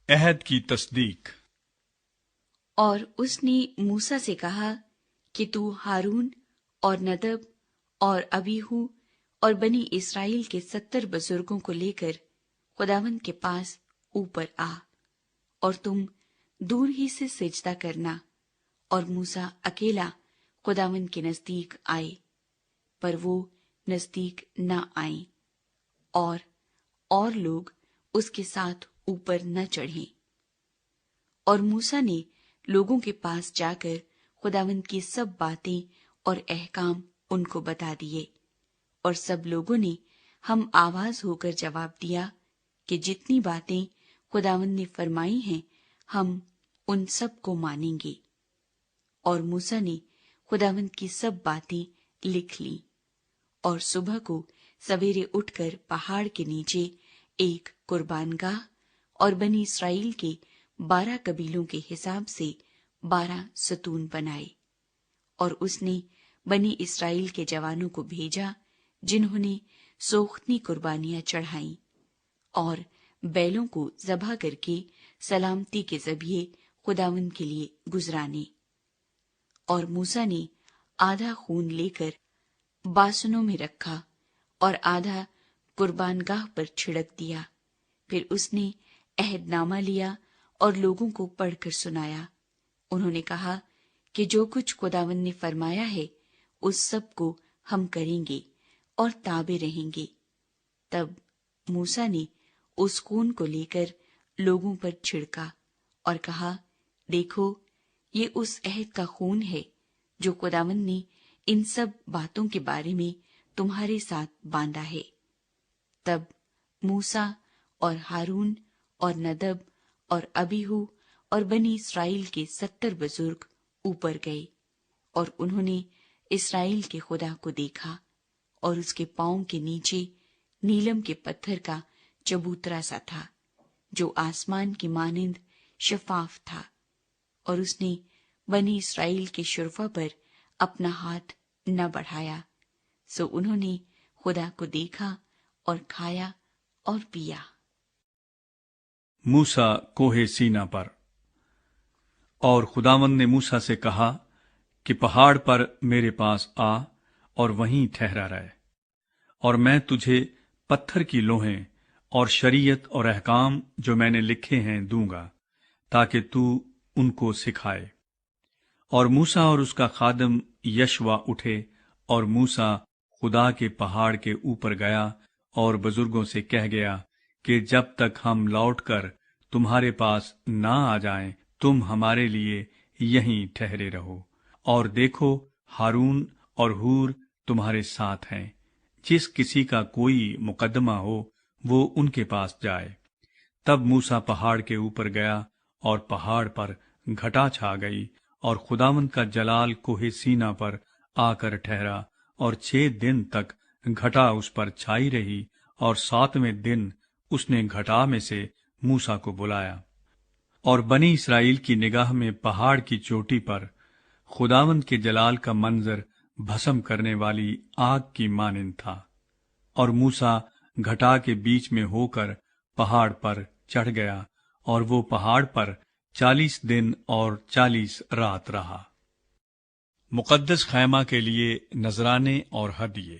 عہد کی تصدیق۔ اور اس نے موسیٰ سے کہا کہ تو ہارون اور ندب اور ابیہو اور بنی اسرائیل کے 70 بزرگوں کو لے کر خداوند کے پاس اوپر آ، اور تم دور ہی سے سجدہ کرنا۔ اور موسیٰ اکیلا خداوند کے نزدیک آئے، پر وہ نزدیک نہ آئیں، اور لوگ اس کے ساتھ اوپر نہ چڑھیں۔ اور موسیٰ نے لوگوں کے پاس جا کر خداوند کی سب باتیں اور احکام ان کو بتا دیے، اور سب لوگوں نے ہم آواز ہو کر جواب دیا کہ جتنی باتیں خداوند نے فرمائی ہیں ہم ان سب کو مانیں گے۔ اور موسیٰ نے خداوند کی سب باتیں لکھ لیں، اور صبح کو سویرے اٹھ کر پہاڑ کے نیچے ایک قربان گاہ اور بنی اسرائیل کے 12 قبیلوں کے حساب سے 12 ستون بنائے۔ اور اس نے بنی اسرائیل کے جوانوں کو بھیجا جنہوں نے سوختنی قربانیاں چڑھائیں، اور بیلوں کو ذبح کر کے سلامتی کے ذبیحے خداوند کے لیے گزرانے۔ اور موسیٰ نے آدھا خون لے کر باسنوں میں رکھا اور آدھا قربان گاہ پر چھڑک دیا۔ پھر اس نے عہد نامہ لیا اور لوگوں کو پڑھ کر سنایا۔ انہوں نے کہا کہ جو کچھ خداوند نے فرمایا ہے اس سب کو ہم کریں گے اور تابع رہیں گے۔ تب موسیٰ نے اس خون کو لے کر لوگوں پر چھڑکا اور کہا، دیکھو یہ اس عہد کا خون ہے جو خداوند نے ان سب باتوں کے بارے میں تمہارے ساتھ باندھا ہے۔ تب موسیٰ اور ہارون اور ندب اور ابیہو اور بنی اسرائیل کے 70 بزرگ اوپر گئے، اور انہوں نے اسرائیل کے خدا کو دیکھا، اور اس کے پاؤں کے نیچے نیلم کے پتھر کا چبوترا سا تھا جو آسمان کی مانند شفاف تھا۔ اور اس نے بنی اسرائیل کے شرفا پر اپنا ہاتھ نہ بڑھایا، سو انہوں نے خدا کو دیکھا اور کھایا اور پیا۔ موسیٰ کوہ سینا پر۔ اور خداوند نے موسیٰ سے کہا کہ پہاڑ پر میرے پاس آ اور وہیں ٹھہرا رہ، اور میں تجھے پتھر کی لوحیں اور شریعت اور احکام جو میں نے لکھے ہیں دوں گا، تاکہ تو ان کو سکھائے۔ اور موسیٰ اور اس کا خادم یشوا اٹھے، اور موسیٰ خدا کے پہاڑ کے اوپر گیا اور بزرگوں سے کہہ گیا کہ جب تک ہم لوٹ کر تمہارے پاس نہ آ جائیں تم ہمارے لیے یہیں ٹھہرے رہو۔ اور دیکھو ہارون اور ہور تمہارے ساتھ ہیں، جس کسی کا کوئی مقدمہ ہو وہ ان کے پاس جائے۔ تب موسیٰ پہاڑ کے اوپر گیا، اور پہاڑ پر گھٹا چھا گئی، اور خداوند کا جلال کوہ سینا پر آ کر ٹھہرا، اور 6 دن تک گھٹا اس پر چھائی رہی، اور 7ویں دن اس نے گھٹا میں سے موسیٰ کو بلایا۔ اور بنی اسرائیل کی نگاہ میں پہاڑ کی چوٹی پر خداوند کے جلال کا منظر بھسم کرنے والی آگ کی مانند تھا۔ اور موسیٰ گھٹا کے بیچ میں ہو کر پہاڑ پر چڑھ گیا، اور وہ پہاڑ پر 40 دن اور 40 رات رہا۔ مقدس خیمہ کے لیے نذرانے اور ہدیے۔